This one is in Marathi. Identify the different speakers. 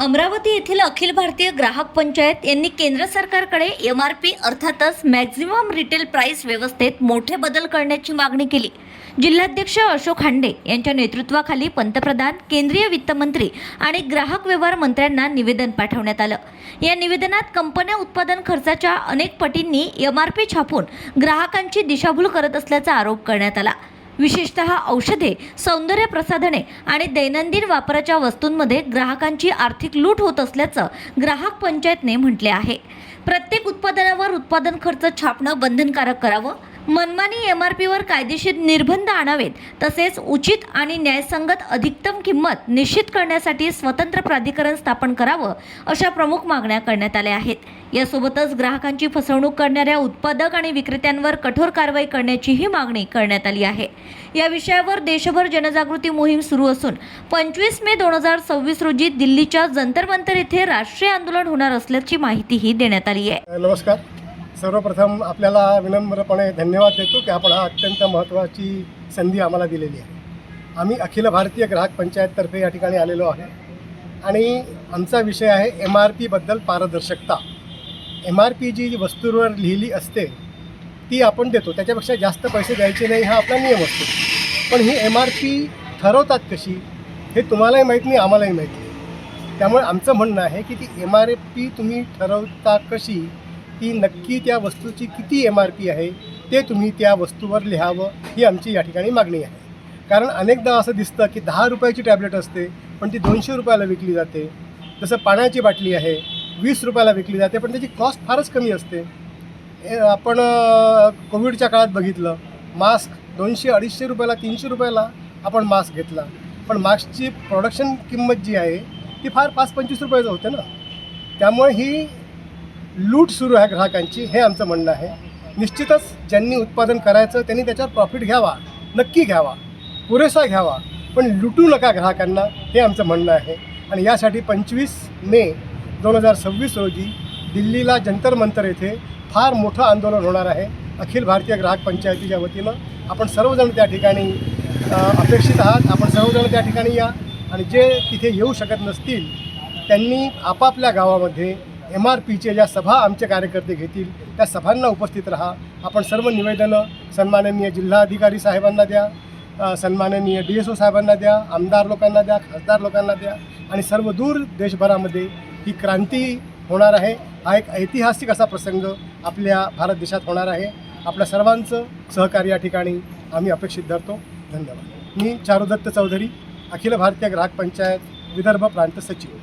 Speaker 1: अमरावती येथील अखिल भारतीय ग्राहक पंचायत यांनी केंद्र सरकारकडे एमआरपी अर्थातच मॅक्झिमम रिटेल प्राइस व्यवस्थेत मोठे बदल करण्याची मागणी केली। जिल्हाध्यक्ष अशोक हांडे यांच्या नेतृत्वाखाली पंतप्रधान, केंद्रीय वित्तमंत्री आणि ग्राहक व्यवहार मंत्र्यांना निवेदन पाठवण्यात आलं। या निवेदनात कंपन्या उत्पादन खर्चाच्या अनेक पटींनी एमआरपी छापून ग्राहकांची दिशाभूल करत असल्याचा आरोप करण्यात आला। विशेषतः औषधे, सौंदर्य प्रसाधने आणि दैनंदिन वापराच्या वस्तूंमध्ये ग्राहकांची आर्थिक लूट होत असल्याचं ग्राहक पंचायतने म्हटले आहे। प्रत्येक उत्पादनावर उत्पादन खर्च छापणं बंधनकारक करावं, मनमानी एमआरपीवर कायदेशीर निर्बंध आणावेत, तसेच उचित आणि न्यायसंगत अधिकतम किंमत निश्चित करण्यासाठी स्वतंत्र प्राधिकरण स्थापन करावं, अशा प्रमुख मागण्या करण्यात आल्या आहेत। यासोबतच ग्राहकांची फसवणूक करणाऱ्या उत्पादक आणि विक्रेत्यांवर कठोर कारवाई करण्याचीही मागणी करण्यात आली आहे। या विषयावर देशभर जनजागृती मोहीम सुरू असून 25 मे 2026 रोजी दिल्लीच्या जंतर मंतर येथे राष्ट्रीय आंदोलन होणार असल्याची माहितीही देण्यात आली आहे।
Speaker 2: नमस्कार। सर्वप्रथम आपल्याला विनम्रपणे धन्यवाद देतो की आपण हा अत्यंत महत्त्वाची संधी आम्हाला दिलेली आहे। आम्ही अखिल भारतीय ग्राहक पंचायततर्फे या ठिकाणी आलेलो आहे आणि आमचा विषय आहे MRP बद्दल पारदर्शकता। MRP जी वस्तूवर लिहिली असते ती आपण देतो, त्याच्यापेक्षा जास्त पैसे द्यायचे नाही हा आपला नियम असतो। पण ही MRP ठरवतात कशी हे तुम्हालाही माहीत नाही, आम्हालाही माहीत नाही। त्यामुळे आमचं म्हणणं आहे की ती MRP तुम्ही ठरवता कशी, ती नक्की त्या वस्तूची किती MRP आहे ते तुम्ही त्या वस्तूवर लिहावं, ही आमची या ठिकाणी मागणी आहे। कारण अनेकदा असं दिसतं की 10 रुपयाची टॅब्लेट असते पण ती 200 रुपयाला विकली जाते। जसं पाण्याची बाटली आहे 20 रुपयाला विकली जाते पण त्याची कॉस्ट फारच कमी असते। आपण कोविडच्या काळात बघितलं, मास्क 200-250 रुपयाला 300 रुपयाला आपण मास्क घेतला, पण मास्कची प्रोडक्शन किंमत जी आहे ती फार 5-25 रुपयाचं होते ना। त्यामुळे ही लूट सुरू आहे ग्राहकांची, हे आमचं म्हणणं आहे। निश्चितच ज्यांनी उत्पादन करायचं त्यांनी त्याच्यावर प्रॉफिट घ्यावा, नक्की घ्यावा, पुरेसा घ्यावा, पण लुटू नका ग्राहकांना, हे आमचं म्हणणं आहे। आणि यासाठी 25 मे 2026 रोजी दिल्लीला जंतर मंतर येथे फार मोठं आंदोलन होणार आहे अखिल भारतीय ग्राहक पंचायतीच्या वतीनं। आपण सर्वजण त्या ठिकाणी अपेक्षित आहात, आपण सर्वजण त्या ठिकाणी या आणि जे तिथे येऊ शकत नसतील त्यांनी आपापल्या गावामध्ये MRPचे ज्या सभा आमचे कार्यकर्ते घेतील त्या सभांना उपस्थित राहा। आपण सर्व निवेदनं सन्माननीय जिल्हाधिकारी साहेबांना द्या, सन्माननीय DSO साहेबांना द्या, आमदार लोकांना द्या, खासदार लोकांना द्या आणि सर्व दूर देशभरामध्ये ही क्रांती होणार आहे। हा एक ऐतिहासिक असा प्रसंग आपल्या भारत देशात होणार आहे। आपल्या सर्वांचं सहकार्य या ठिकाणी आम्ही अपेक्षित धरतो। धन्यवाद। मी चारुदत्त चौधरी, अखिल भारतीय ग्राहक पंचायत विदर्भ प्रांत सचिव।